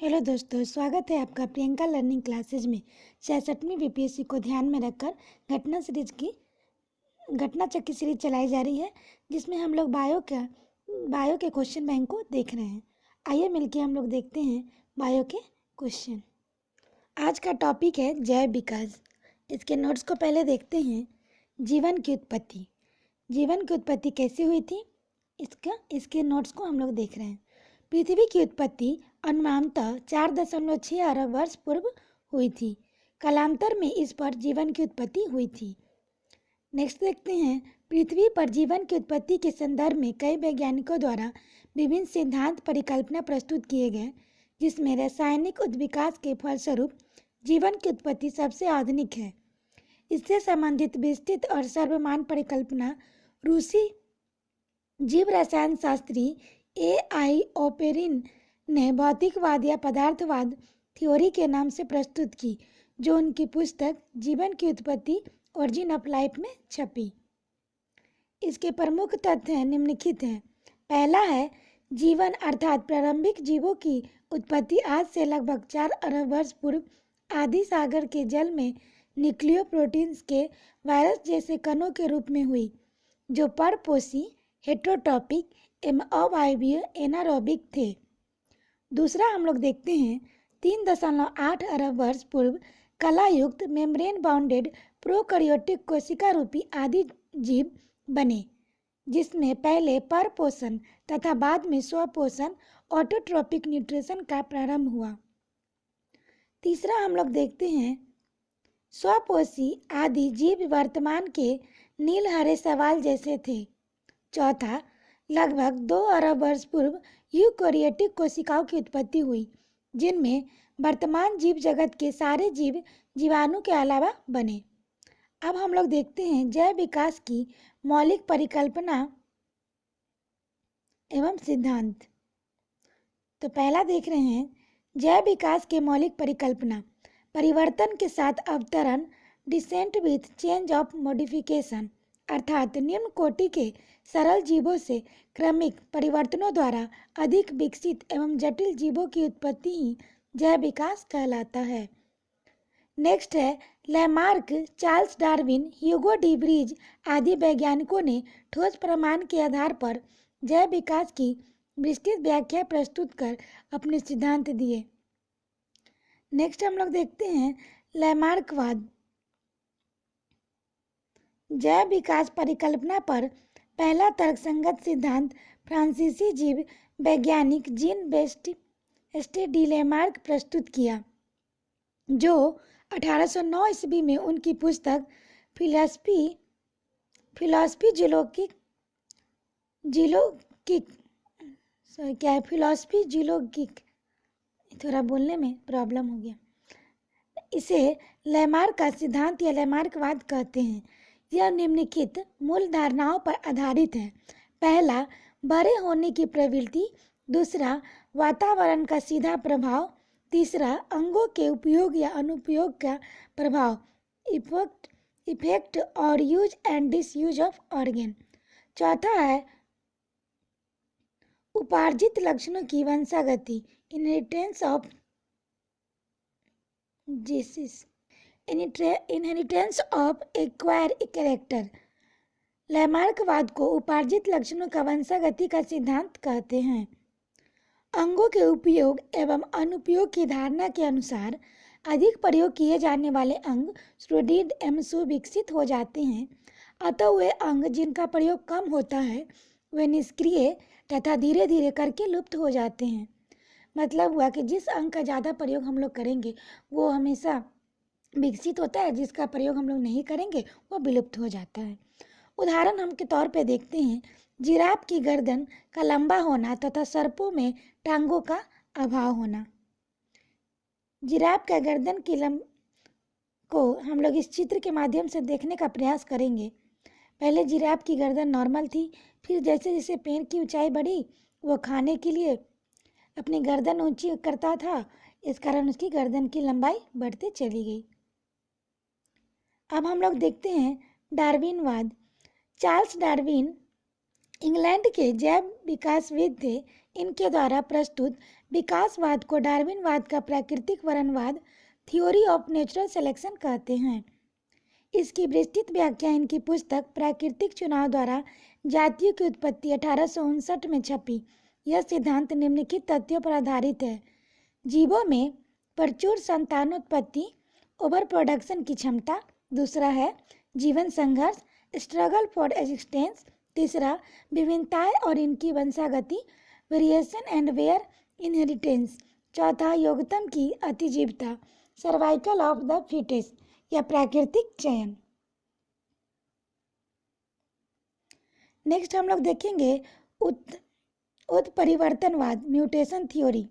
Hello दोस्तों, स्वागत है आपका प्रियंका लर्निंग क्लासेज में। 66वीं बीपीएससी को ध्यान में रखकर घटना चक्की सीरीज चलाई जा रही है, जिसमें हम लोग बायो के क्वेश्चन बैंक को देख रहे हैं। आइए मिलके हम लोग देखते हैं बायो के क्वेश्चन। आज का टॉपिक है जैव विकास। इसके नोट्स को पहले देखते हैं। जीवन की उत्पत्ति कैसे हुई थी, इसके नोट्स को हम लोग देख रहे हैं। पृथ्वी की उत्पत्ति अनुमानतः 4.6 अरब वर्ष पूर्व हुई थी। कालांतर में इस पर जीवन की उत्पत्ति हुई थी। नेक्स्ट देखते हैं। पृथ्वी पर जीवन की उत्पत्ति के संदर्भ में कई वैज्ञानिकों द्वारा विभिन्न सिद्धांत परिकल्पना प्रस्तुत किए गए, जिसमें रासायनिक उद्विकास के फलस्वरूप जीवन की उत्पत्ति सबसे आधुनिक है। इससे संबंधित विस्तृत और सर्वमान्य परिकल्पना रूसी जीव रसायन शास्त्री A.I. ओपेरिन ने भौतिकवाद या पदार्थवाद थ्योरी के नाम से प्रस्तुत की, जो उनकी पुस्तक जीवन की उत्पत्ति ओरिजिन ऑफ लाइफ में छपी। इसके प्रमुख तथ्य निम्नलिखित हैं। पहला है जीवन अर्थात प्रारंभिक जीवों की उत्पत्ति आज से लगभग 4 अरब वर्ष पूर्व आदि सागर के जल में न्यूक्लियोप्रोटीन्स के वायरस जैसे कणों के रूप में हुई, जो परपोषी, हेट्रोटॉपिक एवं अवायवीय एनारोबिक थे। दूसरा हम लोग देखते हैं। 3.8 अरब वर्ष पूर्व कलायुक्त मेम्ब्रेन बाउंडेड प्रोकैरियोटिक कोशिका रूपी आदि जीव बने, जिसमें पहले परपोषण तथा बाद में स्वपोषण ऑटोट्रोपिक न्यूट्रिशन का प्रारंभ हुआ। तीसरा हम लोग देखते हैं। स्वपोषी आदि जीव वर्तमान के नील हरे सवाल जैसे थे। चौथा, लगभग 2 अरब वर्ष पूर्व यूकैरियोटिक कोशिकाओं की उत्पत्ति हुई, जिनमें वर्तमान जीव जगत के सारे जीव जीवाणु के अलावा बने। अब हम लोग देखते हैं जैव विकास की मौलिक परिकल्पना एवं सिद्धांत। तो पहला देख रहे हैं जैव विकास के मौलिक परिकल्पना। परिवर्तन के साथ अवतरण, descent with change of modification, अर्थात निम्न कोटि के सरल जीवों से क्रमिक परिवर्तनों द्वारा अधिक विकसित एवं जटिल जीवों की उत्पत्ति ही जैव विकास कहलाता है। नेक्स्ट है Lamarck, Charles Darwin, Hugo de Vries आदि वैज्ञानिकों ने ठोस प्रमाण के आधार पर जैव विकास की विस्तृत व्याख्या प्रस्तुत कर अपने सिद्धांत दिए। नेक्स्ट हम लोग देखते हैं लैमार्कवाद। जैव विकास परिकल्पना पर पहला तर्कसंगत सिद्धांत फ्रांसीसी जीव वैज्ञानिक जीन बेस्टे डी लैमार्क प्रस्तुत किया, जो 1809 ईस्वी में उनकी पुस्तक फिलॉसफी जियोलॉजिक, थोड़ा बोलने में प्रॉब्लम हो गया। इसे लैमार्क का सिद्धांत या लैमार्कवाद कहते हैं। यह निम्नलिखित मूल धारणाओं पर आधारित है। पहला, बड़े होने की प्रवृत्ति। दूसरा, वातावरण का सीधा प्रभाव। तीसरा, अंगों के उपयोग या अनुपयोग का प्रभाव, इफेक्ट और use and disuse of organ. चौथा है उपार्जित लक्षणों की वंशागति, inheritance of disease, inheritance of acquire character. लैमार्कवाद को उपार्जित लक्षणों का वंशागति का सिद्धांत कहते हैं। अंगों के उपयोग एवं अनुपयोग की धारणा के अनुसार अधिक प्रयोग किए जाने वाले अंग सुदृढ़ एवं सुविकसित हो जाते हैं, अतः वे अंग जिनका प्रयोग कम होता है वे निष्क्रिय तथा धीरे धीरे करके लुप्त हो जाते हैं। मतलब हुआ कि जिस अंग का ज़्यादा प्रयोग हम लोग करेंगे वो हमेशा विकसित होता है, जिसका प्रयोग हम लोग नहीं करेंगे वो विलुप्त हो जाता है। उदाहरण हम के तौर पे देखते हैं। जिराफ की गर्दन का लंबा होना तथा सर्पों में टांगों का अभाव होना। जिराफ का गर्दन की को हम लोग इस चित्र के माध्यम से देखने का प्रयास करेंगे। पहले जिराफ की गर्दन नॉर्मल थी, फिर जैसे जैसे पेड़ की ऊंचाई बढ़ी वो खाने के लिए अपनी गर्दन ऊंची करता था, इस कारण उसकी गर्दन की लंबाई बढ़ती चली गई। अब हम लोग देखते हैं डार्विनवाद। चार्ल्स डार्विन इंग्लैंड के जैव विकासविद थे। इनके द्वारा प्रस्तुत विकासवाद को डार्विनवाद का प्राकृतिक वरणवाद थ्योरी ऑफ नेचुरल सिलेक्शन कहते हैं। इसकी विस्तृत व्याख्या इनकी पुस्तक प्राकृतिक चुनाव द्वारा जातियों की उत्पत्ति 1859 में छपी। यह सिद्धांत निम्नलिखित तथ्यों पर आधारित है: जीवों में प्रचुर संतानोत्पत्ति, ओवर प्रोडक्शन की क्षमता। दूसरा है जीवन संघर्ष, स्ट्रगल फॉर एग्जिस्टेंस। तीसरा विभिन्नताएं और इनकी वंशागति, वेरिएशन एंड वेयर इनहेरिटेंस। चौथा योग्यतम की अतिजीवता, सर्वाइकल ऑफ द फिटेस्ट या प्राकृतिक चयन। नेक्स्ट हम लोग देखेंगे उत्परिवर्तनवाद, म्यूटेशन थ्योरी।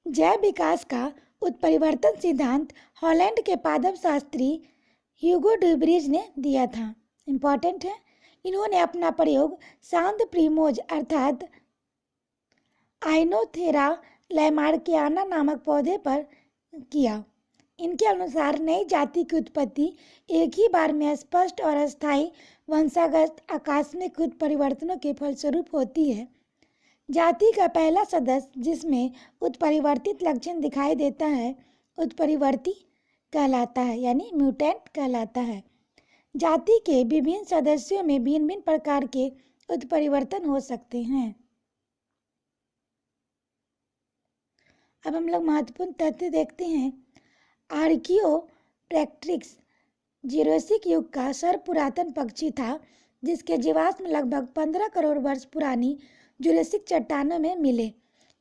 जैव विकास का उत्परिवर्तन सिद्धांत हॉलैंड के पादप शास्त्री ह्यूगो ड्यूब्रिज ने दिया था। इम्पॉर्टेंट है। इन्होंने अपना प्रयोग सांद प्रीमोज अर्थात आइनोथेरा लैमार्कियाना नामक पौधे पर किया। इनके अनुसार नई जाति की उत्पत्ति एक ही बार में स्पष्ट और अस्थायी वंशागत आकस्मिक उत्परिवर्तनों के फलस्वरूप होती है। जाति का पहला सदस्य जिसमें उत्परिवर्तित लक्षण दिखाई देता है उत्परिवर्ती कहलाता है, यानी म्यूटेंट कहलाता है। जाति के विभिन्न सदस्यों में भिन्न भिन्न प्रकार के उत्परिवर्तन हो सकते हैं। अब हम लोग महत्वपूर्ण तथ्य देखते हैं। आर्कियोप्टेरिक्स जुरासिक युग का सर्वपुरातन पक्षी था, जिसके जीवाश्म लगभग 15 करोड़ वर्ष पुरानी जुरासिक चट्टानों में मिले।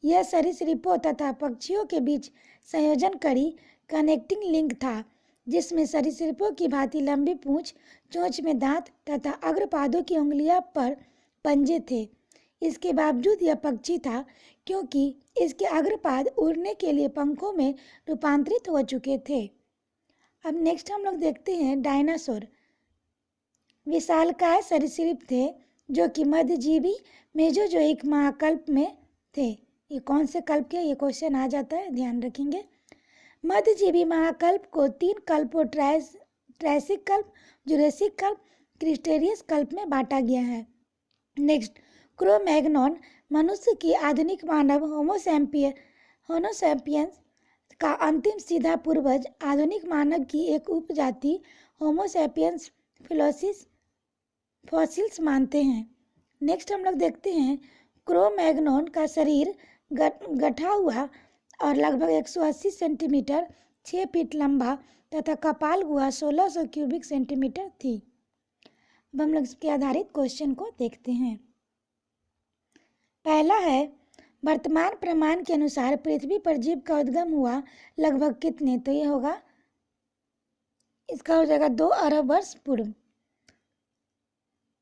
यह सरीसृपों तथा पक्षियों के बीच संयोजन करी कनेक्टिंग लिंक था, जिसमें सरीसृपों की भांति लंबी पूंछ, चोंच में दांत तथा अग्रपादों की उंगलियां पर पंजे थे। इसके बावजूद यह पक्षी था क्योंकि इसके अग्रपाद उड़ने के लिए पंखों में रूपांतरित हो चुके थे। अब नेक्स्ट हम लोग देखते हैं डायनासोर। विशालकाय सरीसृप थे जो कि मध्यजीवी मेसोजोइक महाकल्प में थे। ये कौन से कल्प के, ये क्वेश्चन आ जाता है, ध्यान रखेंगे। मध्यजीवी महाकल्प को 3 कल्पों ट्रायसिक कल्प, जुरासिक कल्प, क्रिटेशियस कल्प में बांटा गया है। नेक्स्ट क्रो-मैग्नोन मनुष्य की आधुनिक मानव होमोसैपियंस का अंतिम सीधा पूर्वज आधुनिक मानव की एक उपजाति होमोसैपियंस फॉसिल्स मानते हैं। नेक्स्ट हम लोग देखते हैं क्रो-मैग्नोन का शरीर गठा हुआ और लगभग 180 सेंटीमीटर 6 फीट लंबा तथा कपाल गुहा 1600 क्यूबिक सेंटीमीटर थी। अब हम लोग इसके आधारित क्वेश्चन को देखते हैं। पहला है वर्तमान प्रमाण के अनुसार पृथ्वी पर जीव का उद्गम हुआ लगभग कितने, तो ये होगा, इसका हो जाएगा 2 अरब वर्ष पूर्व।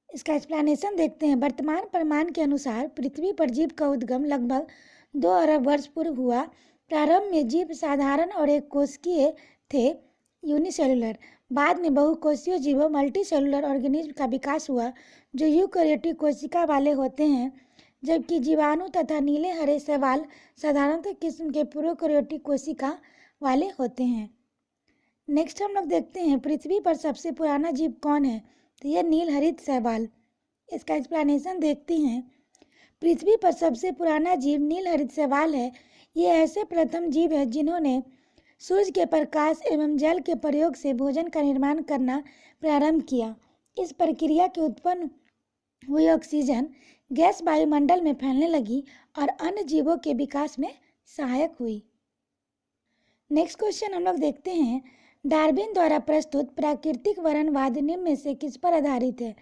इसका एक्सप्लेनेशन देखते हैं। वर्तमान प्रमाण के अनुसार पृथ्वी पर जीव का उद्गम लगभग 2 अरब वर्ष पूर्व हुआ। प्रारंभ में जीव साधारण और एक कोशिकीय थे, यूनिसेलुलर। बाद में बहुकोषीय जीवों मल्टीसेलुलर ऑर्गेनिज्म का विकास हुआ जो यूकैरियोटिक कोशिका वाले होते हैं, जबकि जीवाणु तथा नीले हरे शैवाल साधारणतः किस्म के प्रोकैरियोटिक कोशिका वाले होते हैं। नेक्स्ट हम लोग देखते हैं पृथ्वी पर सबसे पुराना जीव कौन है, तो यह नील हरित शैवाल। इसका एक्सप्लेनेशन देखते हैं। पृथ्वी पर सबसे पुराना जीव नील हरित शैवाल है। ये ऐसे प्रथम जीव है जिन्होंने सूर्य के प्रकाश एवं जल के प्रयोग से भोजन का निर्माण करना प्रारंभ किया। इस प्रक्रिया के उत्पन्न हुई ऑक्सीजन गैस वायुमंडल में फैलने लगी और अन्य जीवों के विकास में सहायक हुई। नेक्स्ट क्वेश्चन हम लोग देखते हैं। डार्विन द्वारा प्रस्तुत प्राकृतिक वरणवाद निम्न में से किस पर आधारित है,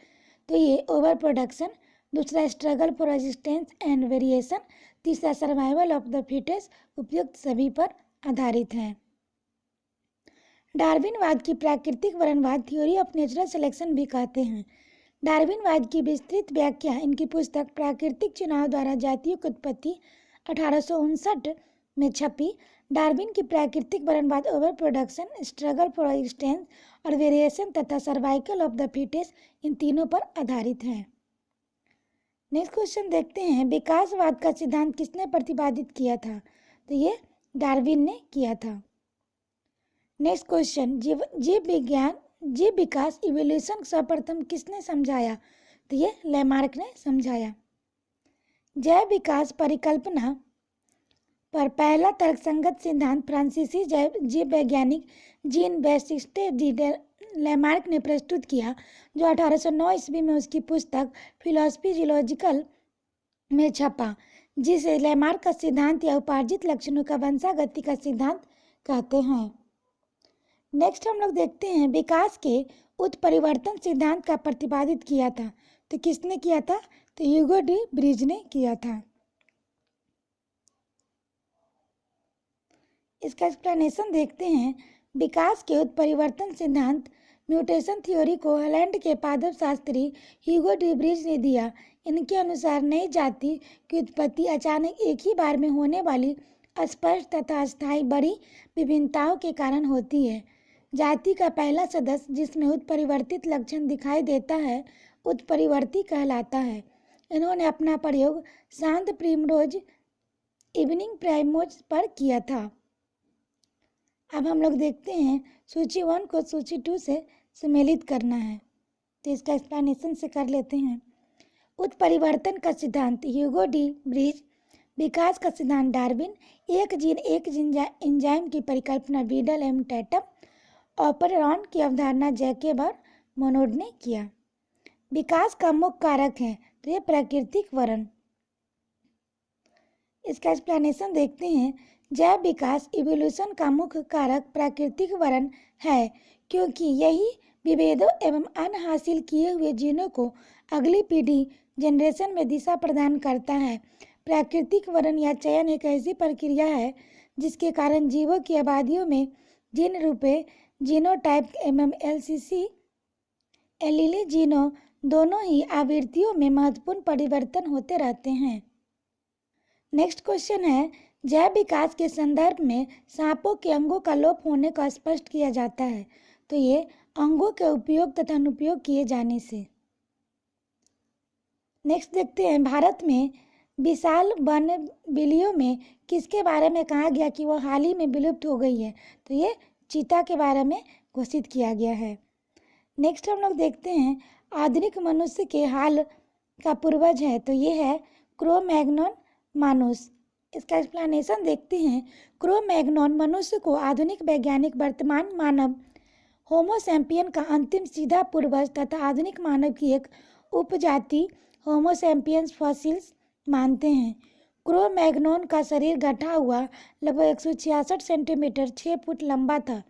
तो ये ओवर प्रोडक्शन, दूसरा struggle for resistance and variation, तीसरा सर्वाइवल ऑफ द फिटेस्ट, उपयुक्त सभी पर आधारित है। डार्विनवाद की प्राकृतिक वरणवाद थ्योरी ऑफ नेचुरल सिलेक्शन भी कहते हैं। डार्विनवाद की विस्तृत व्याख्या इनकी पुस्तक प्राकृतिक चुनाव द्वारा जातियों की उत्पत्ति 1859 में छपी। डार्विन की प्राकृतिक वरणवाद overproduction, struggle for existence और वेरिएशन तथा सर्वाइकल ऑफ द फिटेस्ट, इन तीनों पर आधारित है। नेक्स्ट क्वेश्चन देखते हैं। विकासवाद का सिद्धांत किसने प्रतिपादित किया था, तो ये डार्विन ने किया था। Next question. जीव विकास इवोल्यूशन सर्वप्रथम किसने समझाया, तो ये लैमार्क ने समझाया। जैव विकास परिकल्पना पर पहला तर्कसंगत सिद्धांत फ्रांसीसी जीव वैज्ञानिक जीन बैटिस्टे डी लैमार्क ने प्रस्तुत किया, जो 1809 ईस्वी में उसकी पुस्तक फिलॉसफी जियोलॉजिकल में छपा, जिसे लैमार्क का सिद्धांत या उपार्जित लक्षणों का वंशागति का सिद्धांत कहते हैं। नेक्स्ट हम लोग देखते हैं विकास के उत्परिवर्तन सिद्धांत का प्रतिपादित किया था। तो किसने किया था? तो ह्यूगो डी ब्रिज ने किया था। इसका एक्सप्लेनेशन देखते हैं। विकास के उत्परिवर्तन सिद्धांत म्यूटेशन थ्योरी को हॉलैंड के पादप शास्त्री ह्यूगो डी ब्रिज ने दिया। इनके अनुसार नई जाति की उत्पत्ति अचानक एक ही बार में होने वाली स्पष्ट तथा अस्थायी बड़ी विभिन्नताओं के कारण होती है। जाति का पहला सदस्य जिसमें उत्परिवर्तित लक्षण दिखाई देता है उत्परिवर्ती कहलाता है। इन्होंने अपना प्रयोग शांत प्रिमरोज इवनिंग प्राइमोज पर किया था। अब हम लोग देखते हैं सूची 1 को सूची 2 से सम्मिलित करना है, तो इसका एक्सप्लेनेशन से कर लेते हैं। उत्परिवर्तन का सिद्धांत ह्यूगो डी ब्रिज, विकास का सिद्धांत डार्विन, एक जीन एंजाइम की परिकल्पना वीडल एम टैटम, ऑपरेरॉन की अवधारणा जैकब और मोनोड ने किया। विकास का मुख्य कारक है तो ये प्राकृतिक वर्ण। इसका एक्सप्लेनेशन देखते हैं। जैव विकास इवोल्यूशन का मुख्य कारक प्राकृतिक वर्ण है, क्योंकि यही विभेदों एवं अन्य हासिल किए हुए जीनों को अगली पीढ़ी जनरेशन में दिशा प्रदान करता है। प्राकृतिक वर्ण या चयन एक ऐसी प्रक्रिया है जिसके कारण जीवों की आबादियों में जीन रूपे जीनोटाइप एवं एलसीसी एलीली जीनों दोनों ही आवृत्तियों में महत्वपूर्ण परिवर्तन होते रहते हैं। नेक्स्ट क्वेश्चन है, जैव विकास के संदर्भ में सांपों के अंगों का लोप होने का स्पष्ट किया जाता है। तो ये अंगों के उपयोग तथा अनुपयोग किए जाने से। नेक्स्ट देखते हैं, भारत में विशाल वन बिल्लियों में किसके बारे में कहा गया कि वो हाल ही में विलुप्त हो गई है? तो ये चीता के बारे में घोषित किया गया है। नेक्स्ट हम लोग देखते हैं, आधुनिक मनुष्य के हाल का पूर्वज है, तो ये है क्रो-मैग्नोन मानुस। इसका एक्सप्लेनेशन देखते हैं। क्रो-मैग्नोन मनुष्य को आधुनिक वैज्ञानिक वर्तमान मानव होमो सैपियन का अंतिम सीधा पूर्वज तथा आधुनिक मानव की एक उपजाति होमो सैपियंस फॉसिल्स मानते हैं। क्रो-मैग्नोन का शरीर गठा हुआ लगभग 166 सेंटीमीटर 6 फुट लंबा था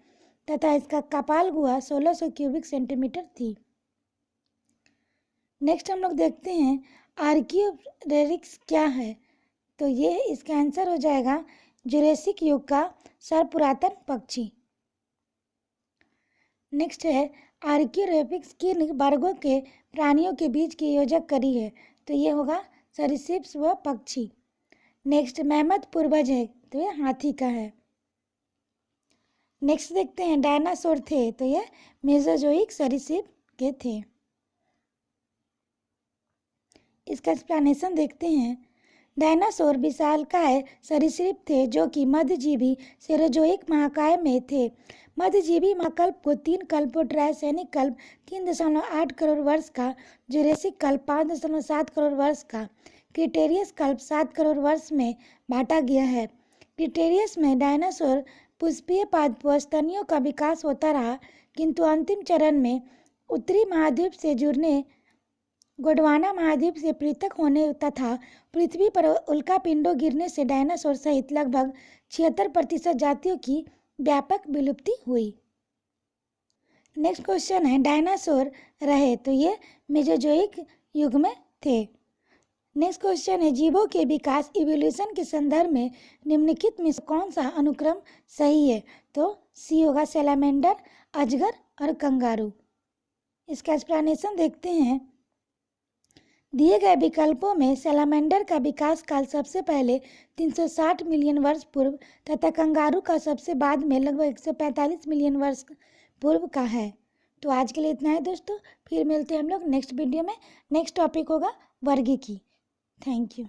तथा इसका कपाल गुहा 1600 क्यूबिक सेंटीमीटर थी। नेक्स्ट हम लोग देखते हैं, आर्कियोप्टेरिक्स क्या है? तो ये इसका आंसर हो जाएगा जुरेसिक युग का सर्वपुरातन पक्षी। नेक्स्ट है, आर्कियोप्टेरिक्स किन वर्गों के प्राणियों के बीच की योजक करी है? तो ये होगा सरीसृप व पक्षी। नेक्स्ट, मैमथ पूर्वज है, तो ये हाथी का है। नेक्स्ट देखते हैं, डायनासोर थे, तो ये मेसोजोइक सरीसृप के थे। इसका एक्सप्लेनेशन देखते हैं। डायनासोर विशालकाय सरीसृप थे जो कि मध्यजीवी सेरोजोइक महाकाय में थे। मध्यजीवी महाकल्प को 3 कल्पों ट्रायसेनिक कल्प 3.8 करोड़ वर्ष का, जुरेसिक कल्प 5.7 करोड़ वर्ष का, क्रिटेरियस कल्प 7 करोड़ वर्ष में बांटा गया है। क्रिटेरियस में डायनासोर पुष्पीय पादपों स्तनियों का विकास होता रहा, किंतु अंतिम चरण में उत्तरी महाद्वीप से जुड़ने, गोंडवाना महाद्वीप से पृथक होने तथा पृथ्वी पर उल्कापिंडों गिरने से डायनासोर सहित लगभग 76% जातियों की व्यापक विलुप्ति हुई। नेक्स्ट क्वेश्चन है, डायनासोर रहे, तो ये मेसोजोइक युग में थे। नेक्स्ट क्वेश्चन है, जीवों के विकास इवोल्यूशन के संदर्भ में निम्नलिखित में कौन सा अनुक्रम सही है? तो सी होगा सैलामेंडर, अजगर और कंगारू। इसका एक्सप्लेनेशन देखते हैं। दिए गए विकल्पों में सैलामेंडर का विकास काल सबसे पहले 360 मिलियन वर्ष पूर्व तथा कंगारू का सबसे बाद में लगभग 145 मिलियन वर्ष पूर्व का है। तो आज के लिए इतना है दोस्तों, फिर मिलते हैं हम लोग नेक्स्ट वीडियो में। नेक्स्ट टॉपिक होगा वर्गीकी। Thank you.